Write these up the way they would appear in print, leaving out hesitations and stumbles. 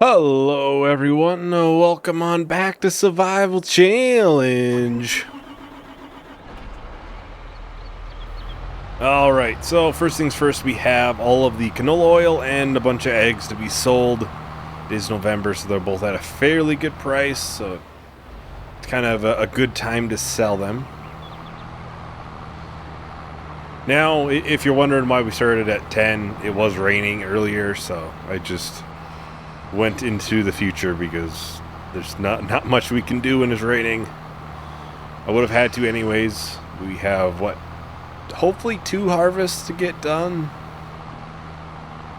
Hello everyone, welcome on back to Survival Challenge. Alright, so first things first, we have all of the canola oil and a bunch of eggs to be sold. It is November, so they're both at a fairly good price, so it's kind of a good time to sell them. Now, if you're wondering why we started at 10, it was raining earlier, so I just went into the future because there's not much we can do when it's raining. I would have had to anyways. We have hopefully 2 harvests to get done.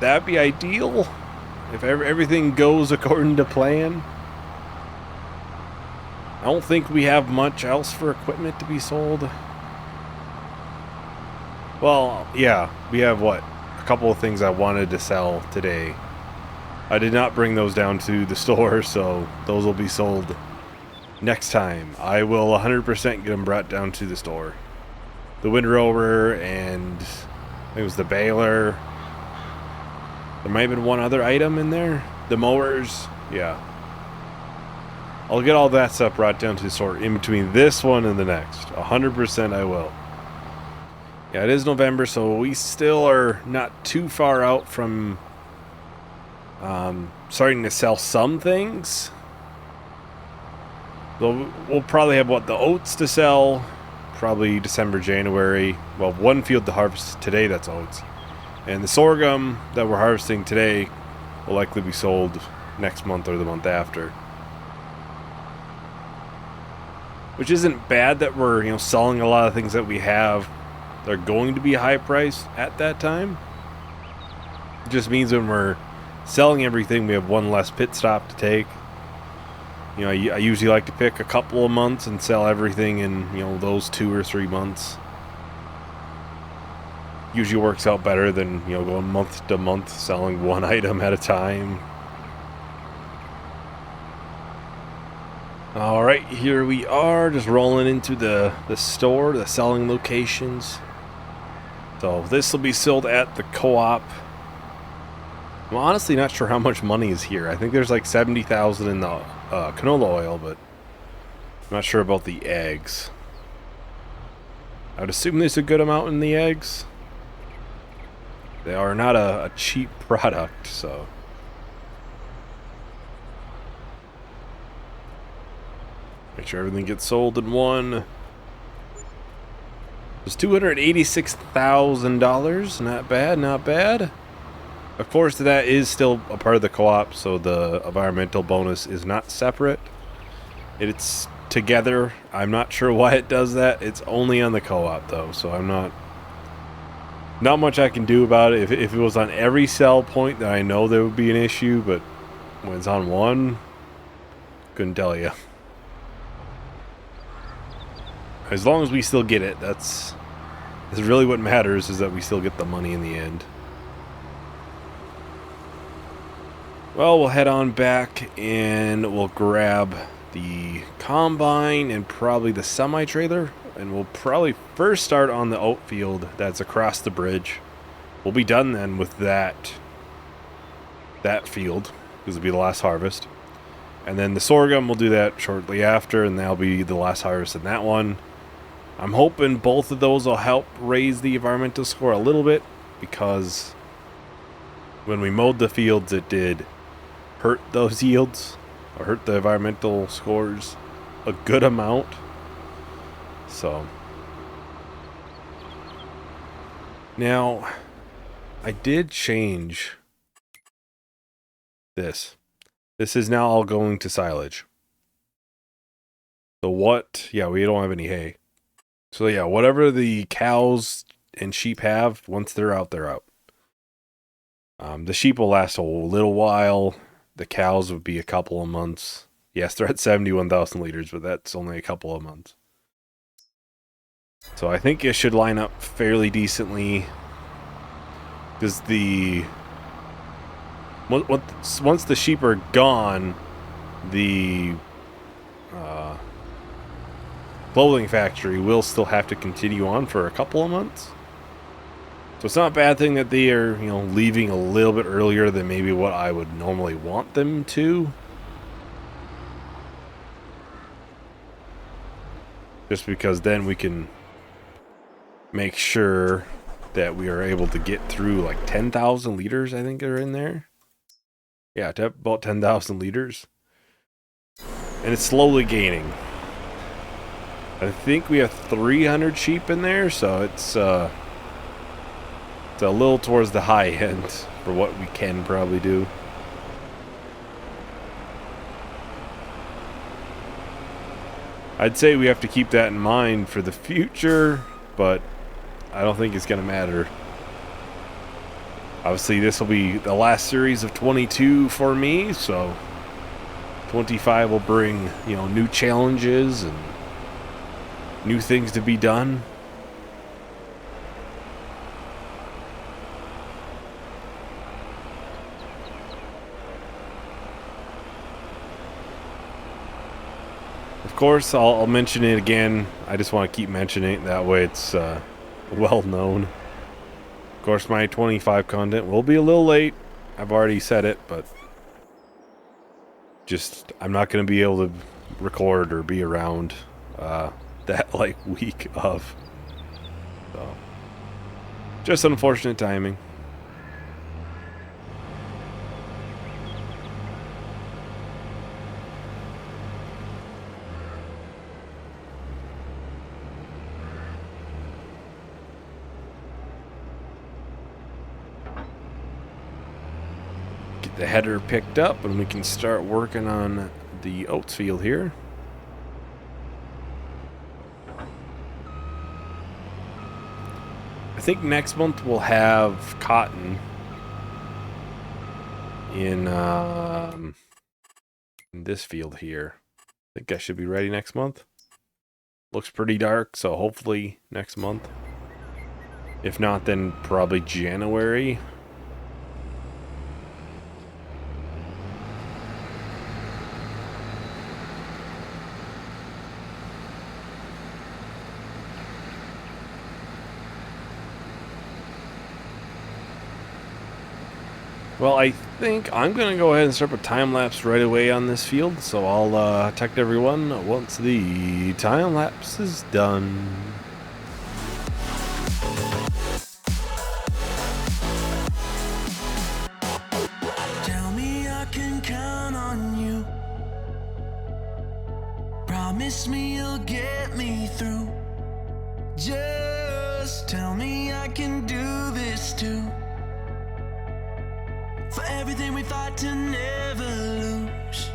That'd be ideal if everything goes according to plan. I don't think we have much else for equipment to be sold. Well, yeah, we have a couple of things I wanted to sell today. I did not bring those down to the store, so those will be sold next time. I will 100% get them brought down to the store. The windrower and I think it was the baler. There might have been one other item in there. The mowers, yeah. I'll get all that stuff brought down to the store in between this one and the next. 100% I will. Yeah, it is November, so we still are not too far out from starting to sell some things. So we'll probably have the oats to sell, probably December, January. Well, one field to harvest today, that's oats. And the sorghum that we're harvesting today will likely be sold next month or the month after. Which isn't bad that we're, selling a lot of things that we have. They're going to be high priced at that time. It just means when we're selling everything, we have one less pit stop to take. I usually like to pick a couple of months and sell everything in, those 2 or 3 months. Usually works out better than, going month to month selling one item at a time. Alright, here we are, just rolling into the store, the selling locations. So this will be sold at the co-op. I'm honestly not sure how much money is here. I think there's like 70,000 in the canola oil, but I'm not sure about the eggs. I would assume there's a good amount in the eggs. They are not a cheap product, so. Make sure everything gets sold in one. It's $286,000. Not bad, not bad. Of course, that is still a part of the co-op, so the environmental bonus is not separate. It's together. I'm not sure why it does that. It's only on the co-op, though, so I'm not much I can do about it. If it was on every sell point, then I know there would be an issue, but when it's on one, couldn't tell you. As long as we still get it, that's really what matters, is that we still get the money in the end. Well, we'll head on back and we'll grab the combine and probably the semi-trailer. And we'll probably first start on the oat field that's across the bridge. We'll be done then with that field, because it'll be the last harvest. And then the sorghum, we'll do that shortly after, and that'll be the last harvest in that one. I'm hoping both of those will help raise the environmental score a little bit, because when we mowed the fields, it did hurt those yields, or hurt the environmental scores a good amount. So now I did change this. This is now all going to silage. So yeah, we don't have any hay. So yeah, whatever the cows and sheep have, once they're out, they're out. The sheep will last a little while. The cows would be a couple of months. Yes, they're at 71,000 liters, but that's only a couple of months. So I think it should line up fairly decently. Because once the sheep are gone, the clothing factory will still have to continue on for a couple of months. So it's not a bad thing that they are, leaving a little bit earlier than maybe what I would normally want them to. Just because then we can make sure that we are able to get through like 10,000 liters, I think are in there. Yeah, about 10,000 liters. And it's slowly gaining. I think we have 300 sheep in there, so it's a little towards the high end for what we can probably do. I'd say we have to keep that in mind for the future, but I don't think it's going to matter. Obviously, this will be the last series of 22 for me, so 25 will bring, new challenges and new things to be done. Of course, I'll mention it again. I just want to keep mentioning it. That way it's well known. Of course, my 25 content will be a little late. I've already said it, but just I'm not going to be able to record or be around that week of. So, just unfortunate timing. Get the header picked up and we can start working on the oats field here. I think next month we'll have cotton in this field here. I think I should be ready next month. Looks pretty dark, so hopefully next month. If not, then probably January. Well, I think I'm going to go ahead and start a time-lapse right away on this field, so I'll text everyone once the time-lapse is done. Tell me I can count on you. Promise me you'll get me through. Just tell me I can do this too. For everything we fight to never lose.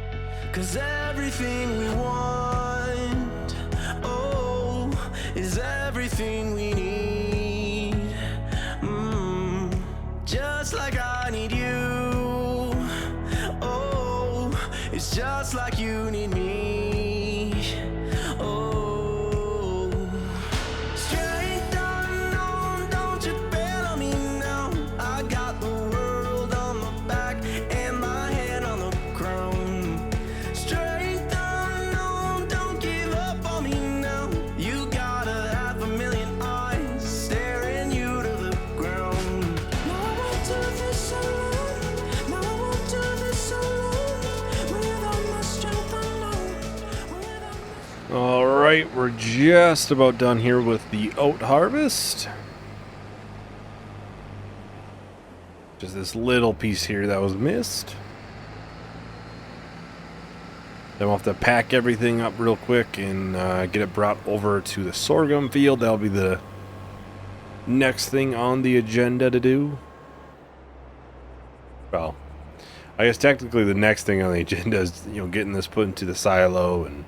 'Cause everything we want, oh, is everything we need. Just like I need you. Oh, it's just like you need me. Oh, strength unknown, don't you bet on me now. I got the world on my back and my head on the ground. Strength unknown, don't give up on me now. You got 500,000 eyes staring you to the ground. No, I won't do this alone. No, I won't do this alone. Without my strength unknown. All right, we're just about done here with the oat harvest. Just this little piece here that was missed. Then we'll have to pack everything up real quick and get it brought over to the sorghum field. That'll be the next thing on the agenda to do. Well, I guess technically the next thing on the agenda is, getting this put into the silo and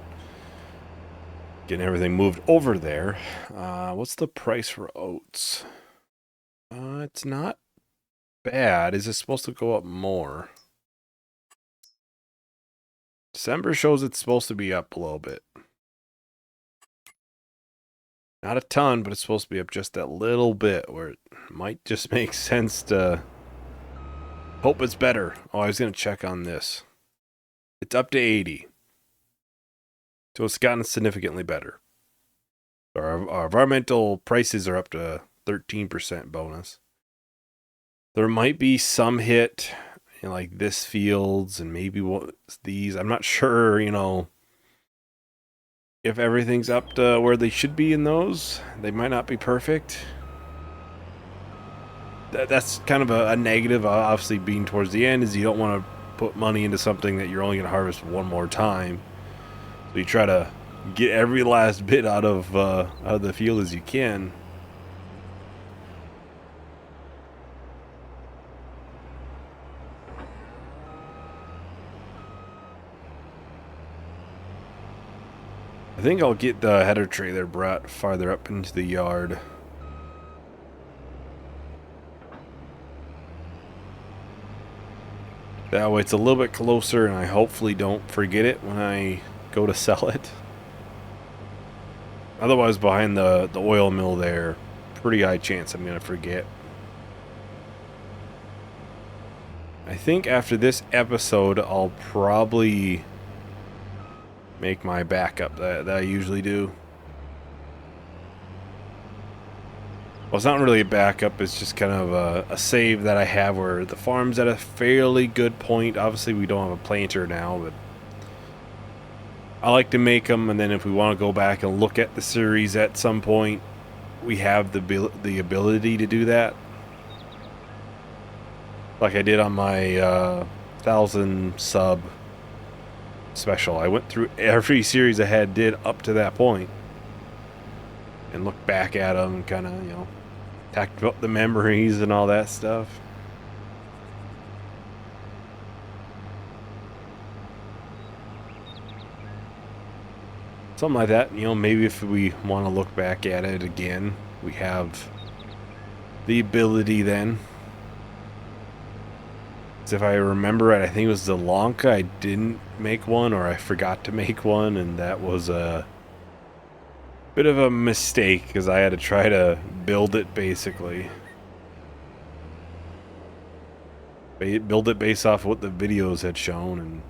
getting everything moved over there. What's the price for oats? It's not bad. Is it supposed to go up more? December shows it's supposed to be up a little bit. Not a ton, but it's supposed to be up just that little bit where it might just make sense to hope it's better. Oh, I was going to check on this. It's up to 80. So it's gotten significantly better. Our environmental prices are up to 13% bonus. There might be some hit in like this fields and maybe what these. I'm not sure, if everything's up to where they should be in those. They might not be perfect. That's kind of a negative, obviously, being towards the end, is you don't want to put money into something that you're only going to harvest one more time. So you try to get every last bit out of the field as you can. I think I'll get the header trailer brought farther up into the yard. That way it's a little bit closer and I hopefully don't forget it when I go to sell it. Otherwise, behind the oil mill there, pretty high chance I'm going to forget. I think after this episode, I'll probably make my backup that I usually do. Well, it's not really a backup, it's just kind of a save that I have where the farm's at a fairly good point. Obviously, we don't have a planter now, but I like to make them, and then if we want to go back and look at the series at some point, we have the ability to do that. Like I did on my 1,000 sub special. I went through every series I did up to that point and looked back at them and kind of, talked about the memories and all that stuff. Something like that, maybe if we want to look back at it again, we have the ability then. If I remember right, I think it was the Lanka, I didn't make one, or I forgot to make one, and that was a bit of a mistake because I had to try to build it basically. Build it based off what the videos had shown, and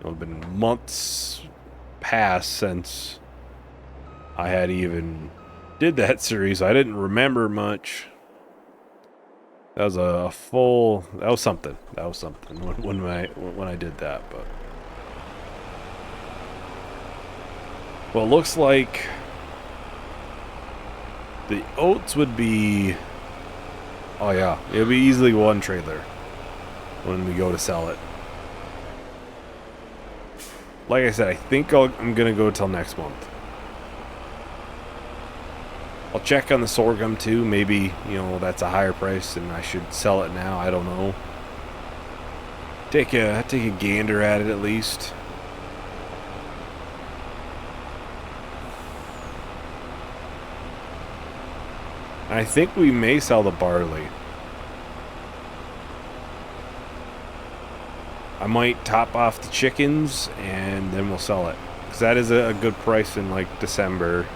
it's been months past since I had even did that series. So I didn't remember much. That was that was something. That was something when I did that, but well, it looks like the oats would be, oh yeah, it would be easily one trailer when we go to sell it. Like I said, I think I'm gonna go till next month. I'll check on the sorghum too. Maybe, that's a higher price and I should sell it now. I don't know. Take a gander at it at least. I think we may sell the barley. I might top off the chickens and then we'll sell it. Because that is a good price in like December.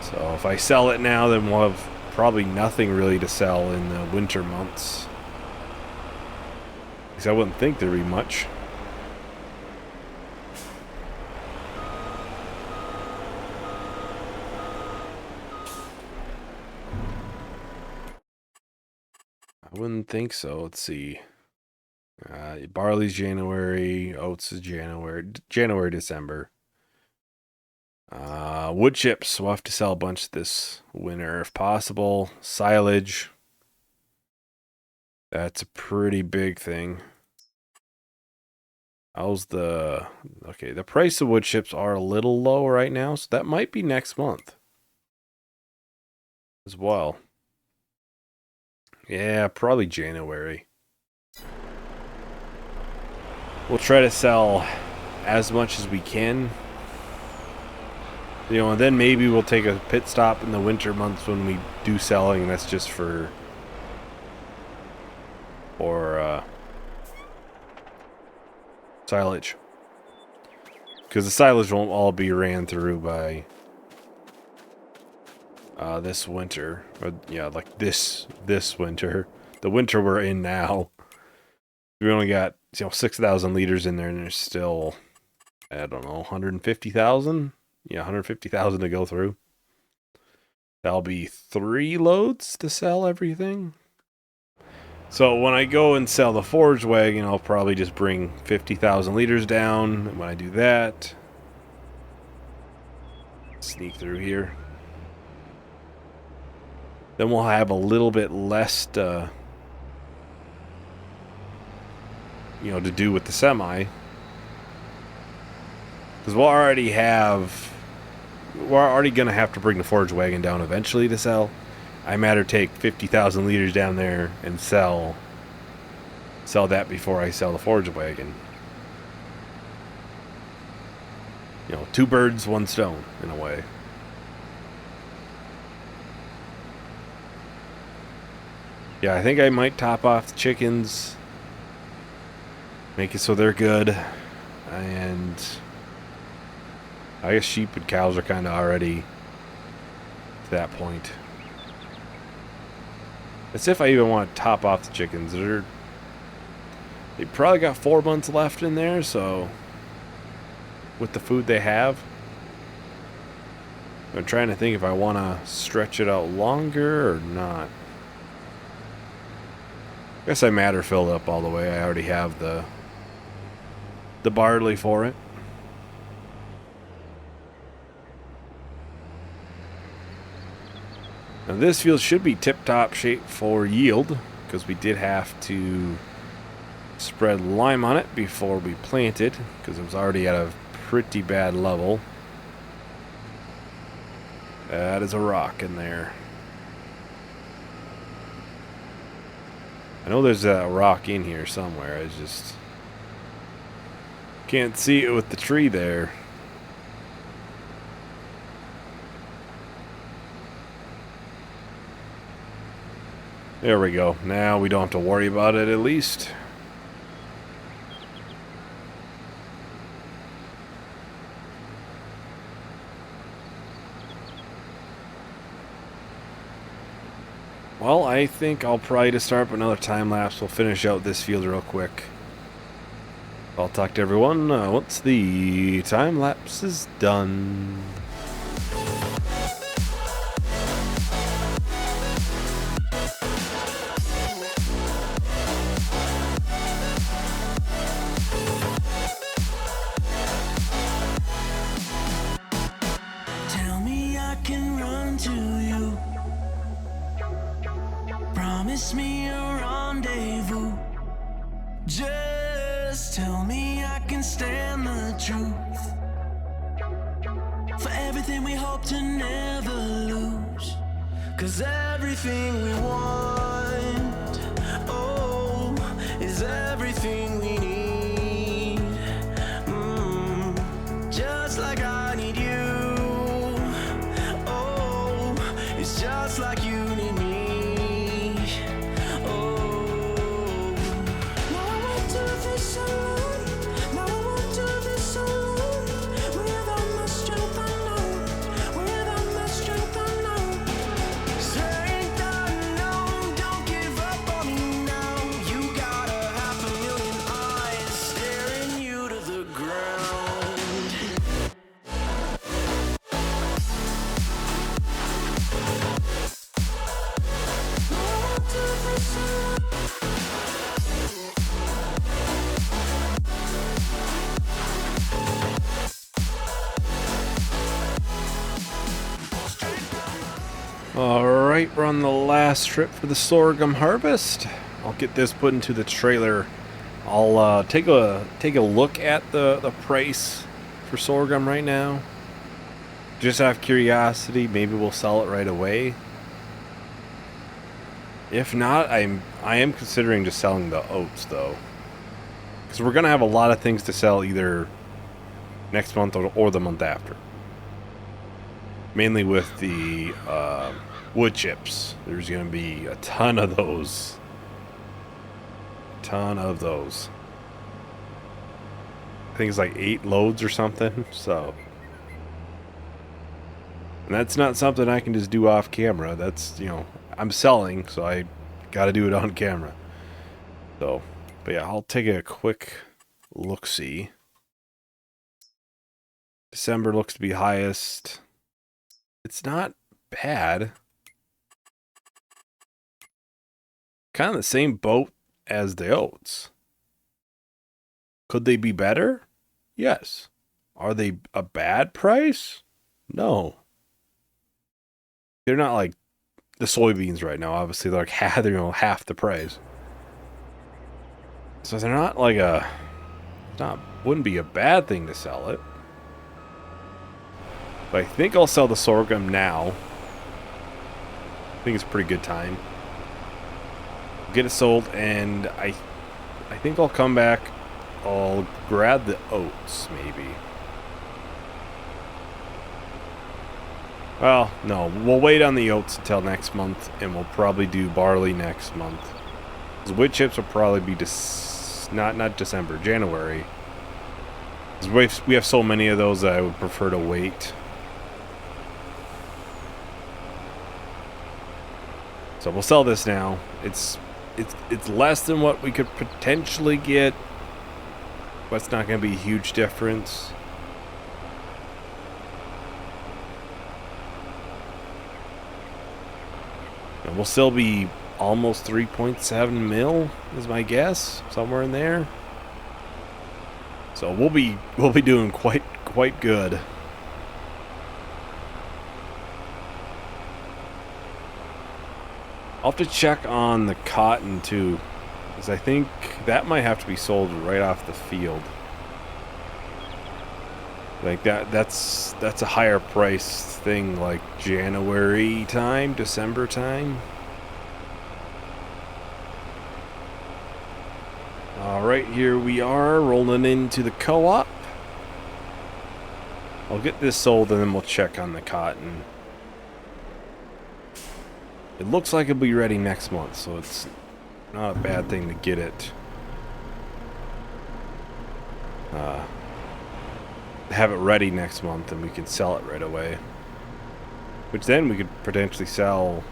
So if I sell it now, then we'll have probably nothing really to sell in the winter months. Because I wouldn't think there'd be much. I wouldn't think so. Let's see. Barley's January, oats is January, December. Wood chips, we'll have to sell a bunch this winter if possible. Silage, that's a pretty big thing. The price of wood chips are a little low right now, so that might be next month as well. Yeah, probably January. We'll try to sell as much as we can. And then maybe we'll take a pit stop in the winter months when we do selling, and that's just for silage. Because the silage won't all be ran through by this winter. Or, like this winter. The winter we're in now. We only got 6,000 liters in there, and there's still, I don't know, 150,000? Yeah, 150,000 to go through. That'll be 3 loads to sell everything. So when I go and sell the forage wagon, I'll probably just bring 50,000 liters down. And when I do that, sneak through here. Then we'll have a little bit less to, to do with the semi. Because we're already going to have to bring the forage wagon down eventually to sell. I matter take 50,000 liters down there and sell that before I sell the forage wagon. Two birds, one stone, in a way. Yeah, I think I might top off the chickens. Make it so they're good. And I guess sheep and cows are kind of already to that point. As if I even want to top off the chickens. They probably got 4 months left in there, so with the food they have. I'm trying to think if I want to stretch it out longer or not. I guess I matter filled up all the way. I already have the barley for it. Now this field should be tip-top shape for yield, because we did have to spread lime on it before we planted, because it was already at a pretty bad level. That is a rock in there. I know there's a rock in here somewhere. I just can't see it with the tree there. There we go. Now we don't have to worry about it at least. Well, I think I'll probably just start up another time lapse. We'll finish out this field real quick. I'll talk to everyone once the time lapse is done. Tell me I can run to you. Promise me a rendezvous. Just tell me I can stand the truth. For everything we hope to never lose. 'Cause everything we want, oh, is everything we need. Just like I need you. Oh, it's just like you need me. Alright, we're on the last trip for the sorghum harvest. I'll get this put into the trailer. I'll take a look at the price for sorghum right now. Just out of curiosity, maybe we'll sell it right away. If not, I am considering just selling the oats though. Because we're going to have a lot of things to sell either next month or the month after. Mainly with the wood chips. There's going to be a ton of those. I think it's like 8 loads or something. So, and that's not something I can just do off camera. That's, I'm selling, so I got to do it on camera. So, but yeah, I'll take a quick look-see. December looks to be highest. It's not bad. kind of the same boat as the oats. Could they be better? Yes. Are they a bad price? No. They're not like the soybeans right now. Obviously, they're like half the price. So they're not like wouldn't be a bad thing to sell it. But I think I'll sell the sorghum now. I think it's a pretty good time. Get it sold, and I think I'll come back. I'll grab the oats, maybe. Well, no, we'll wait on the oats until next month, and we'll probably do barley next month. The wood chips will probably be not December, January. We have so many of those that I would prefer to wait. So we'll sell this now. It's less than what we could potentially get, but it's not going to be a huge difference. And we'll still be almost 3.7 mil is my guess, somewhere in there. So we'll be doing quite good. I'll have to check on the cotton too, because I think that might have to be sold right off the field. Like that's a higher price thing, like January time, December time. All right, here we are rolling into the co-op. I'll get this sold and then we'll check on the cotton. It looks like it'll be ready next month, so it's not a bad thing to get it. Have it ready next month and we can sell it right away. Which then we could potentially sell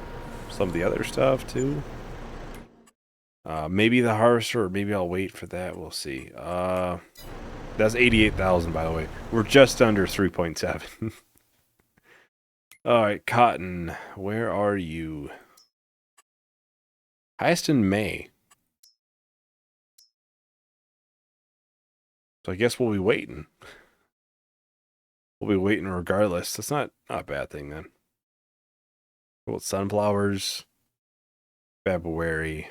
some of the other stuff too. Maybe the harvester, or maybe I'll wait for that. We'll see. That's 88,000, by the way. We're just under 3.7. Alright, cotton. Where are you? Highest in May. So I guess we'll be waiting. We'll be waiting regardless. That's not a bad thing then. What about sunflowers? February.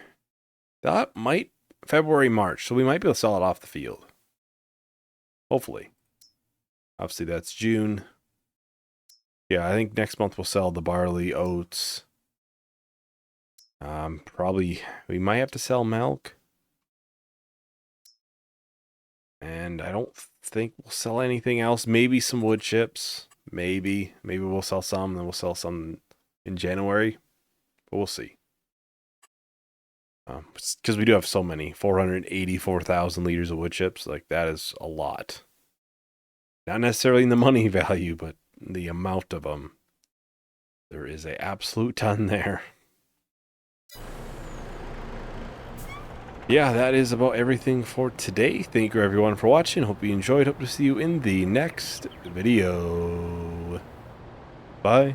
That might February, March. So we might be able to sell it off the field. Hopefully. Obviously that's June. Yeah, I think next month we'll sell the barley, oats. Probably we might have to sell milk. And I don't think we'll sell anything else. Maybe some wood chips. Maybe we'll sell some, then we'll sell some in January. But we'll see. Because we do have so many, 484,000 liters of wood chips. Like, that is a lot. Not necessarily in the money value, but the amount of them. There is an absolute ton there. Yeah, that is about everything for today. Thank you everyone for watching. Hope you enjoyed. Hope to see you in the next video. Bye.